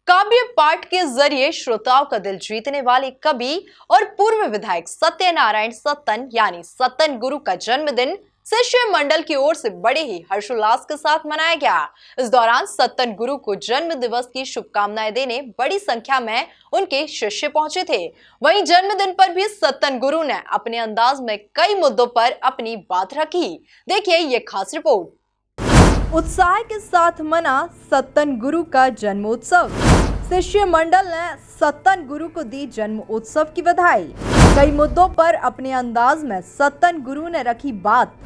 काव्य पाठ के जरिए श्रोताओं का दिल जीतने वाले कवि और पूर्व विधायक सत्यनारायण सत्तन यानी सत्तन गुरु का जन्मदिन शिष्य मंडल की ओर से बड़े ही हर्षोल्लास के साथ मनाया गया। इस दौरान सत्तन गुरु को जन्म दिवस की शुभकामनाएं देने बड़ी संख्या में उनके शिष्य पहुंचे थे। वहीं जन्मदिन पर भी सत्तन गुरु ने अपने अंदाज में कई मुद्दों पर अपनी बात रखी। देखिए ये खास रिपोर्ट। उत्साह के साथ मना सत्तन गुरु का जन्मोत्सव। शिष्य मंडल ने सत्तन गुरु को दी जन्म उत्सव की बधाई। कई मुद्दों पर अपने अंदाज में सत्तन गुरु ने रखी बात।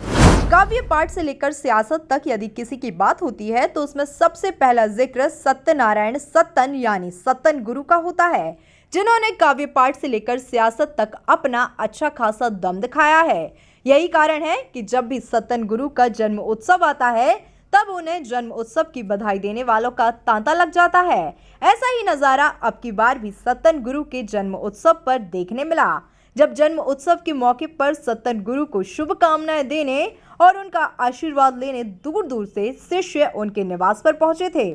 काव्य पाठ से लेकर सियासत तक यदि किसी की बात होती है तो उसमें सबसे पहला जिक्र सत्यनारायण सत्तन यानी सत्तन गुरु का होता है, जिन्होंने काव्य पाठ से लेकर सियासत तक अपना अच्छा खासा दम दिखाया है। यही कारण है कि जब भी सत्तन गुरु का जन्म उत्सव आता है तब उन्हें जन्म उत्सव की बधाई देने वालों का तांता लग जाता है। ऐसा ही नजारा अब की बार भी सत्तन गुरु के जन्म उत्सव पर देखने मिला, जब जन्म उत्सव के मौके पर सत्तन गुरु को शुभकामनाएं देने और उनका आशीर्वाद लेने दूर दूर से शिष्य उनके निवास पर पहुंचे थे।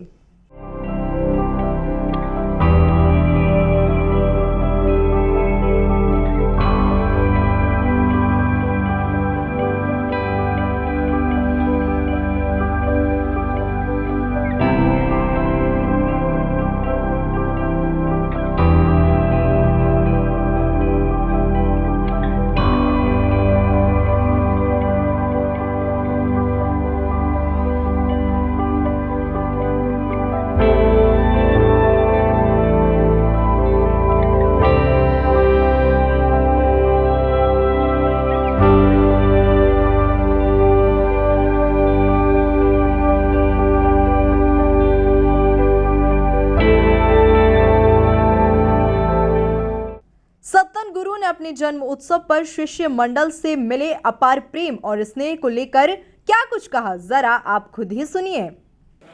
सत्तन गुरु ने अपने जन्म उत्सव पर शिष्य मंडल से मिले अपार प्रेम और स्नेह को लेकर क्या कुछ कहा, जरा आप खुद ही सुनिए।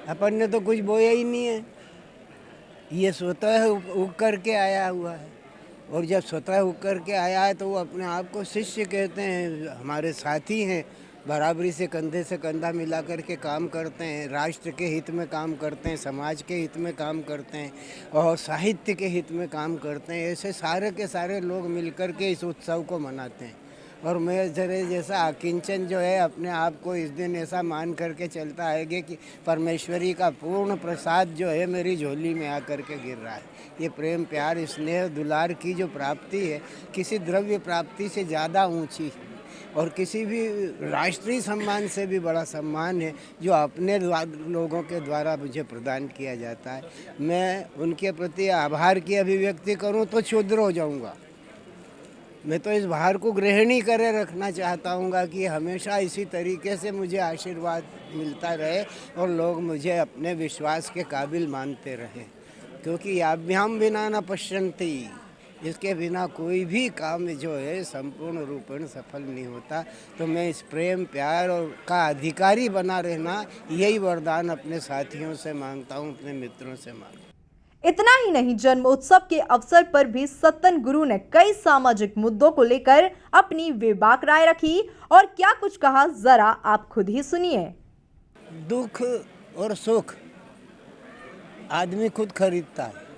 अपन ने तो कुछ बोया ही नहीं है, ये स्वतः उग करके आया हुआ है। और जब स्वतः उग करके आया है तो वो अपने आप को शिष्य कहते हैं, हमारे साथी हैं, बराबरी से कंधा मिला करके काम करते हैं, राष्ट्र के हित में काम करते हैं, समाज के हित में काम करते हैं और साहित्य के हित में काम करते हैं। ऐसे सारे के सारे लोग मिलकर के इस उत्सव को मनाते हैं। और मैं जरे जैसा अकिंचन जो है अपने आप को इस दिन ऐसा मान करके चलता है कि परमेश्वरी का पूर्ण प्रसाद जो है मेरी झोली में आकर के गिर रहा है। ये प्रेम प्यार स्नेह दुलार की जो प्राप्ति है किसी द्रव्य प्राप्ति से ज़्यादा ऊंची है और किसी भी राष्ट्रीय सम्मान से भी बड़ा सम्मान है जो अपने लोगों के द्वारा मुझे प्रदान किया जाता है। मैं उनके प्रति आभार की अभिव्यक्ति करूं तो क्षुद्र हो जाऊंगा। मैं तो इस भार को ग्रहण ही करे रखना चाहता हूँ कि हमेशा इसी तरीके से मुझे आशीर्वाद मिलता रहे और लोग मुझे अपने विश्वास के काबिल मानते रहे, क्योंकि याभ्याम बिना न पश्यन्ति, इसके बिना कोई भी काम जो है संपूर्ण रूपेण सफल नहीं होता। तो मैं इस प्रेम प्यार और का अधिकारी बना रहना यही वरदान अपने साथियों से मांगता हूँ, अपने मित्रों से मांगता हूँ। इतना ही नहीं, जन्म उत्सव के अवसर पर भी सत्तन गुरु ने कई सामाजिक मुद्दों को लेकर अपनी बेबाक राय रखी और क्या कुछ कहा, जरा आप खुद ही सुनिए। दुख और सुख आदमी खुद खरीदता है।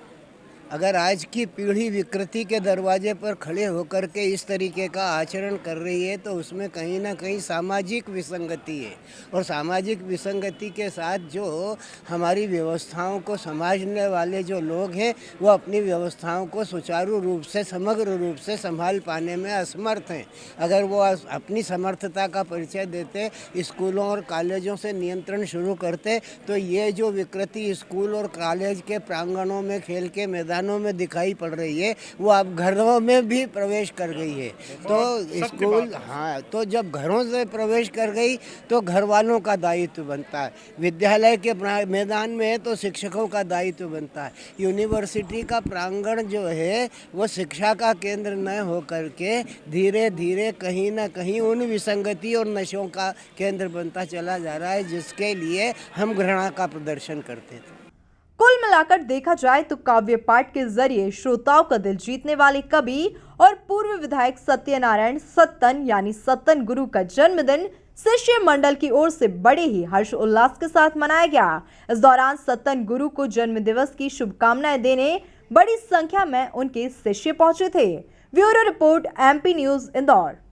अगर आज की पीढ़ी विकृति के दरवाजे पर खड़े होकर के इस तरीके का आचरण कर रही है तो उसमें कहीं ना कहीं सामाजिक विसंगति है। और सामाजिक विसंगति के साथ जो हमारी व्यवस्थाओं को समझने वाले जो लोग हैं वो अपनी व्यवस्थाओं को सुचारू रूप से समग्र रूप से संभाल पाने में असमर्थ हैं। अगर वो अपनी समर्थता का परिचय देते, स्कूलों और कॉलेजों से नियंत्रण शुरू करते तो ये जो विकृति स्कूल और कॉलेज के प्रांगणों में, खेल के मैदान में दिखाई पड़ रही है वो अब घरों में भी प्रवेश कर गई है। तो स्कूल तो जब घरों से प्रवेश कर गई तो घर वालों का दायित्व बनता है। विद्यालय के मैदान में है तो शिक्षकों का दायित्व बनता है। यूनिवर्सिटी का प्रांगण जो है वो शिक्षा का केंद्र न होकर के धीरे धीरे कहीं ना कहीं उन विसंगति और नशों का केंद्र बनता चला जा रहा है, जिसके लिए हम घृणा का प्रदर्शन करते थे। कुल मिलाकर देखा जाए तो काव्य पाठ के जरिए श्रोताओं का दिल जीतने वाले कवि और पूर्व विधायक सत्यनारायण सत्तन यानी सत्तन गुरु का जन्मदिन शिष्य मंडल की ओर से बड़े ही हर्ष उल्लास के साथ मनाया गया। इस दौरान सत्तन गुरु को जन्म दिवस की शुभकामनाएं देने बड़ी संख्या में उनके शिष्य पहुंचे थे। Bureau report, MP news, Indore.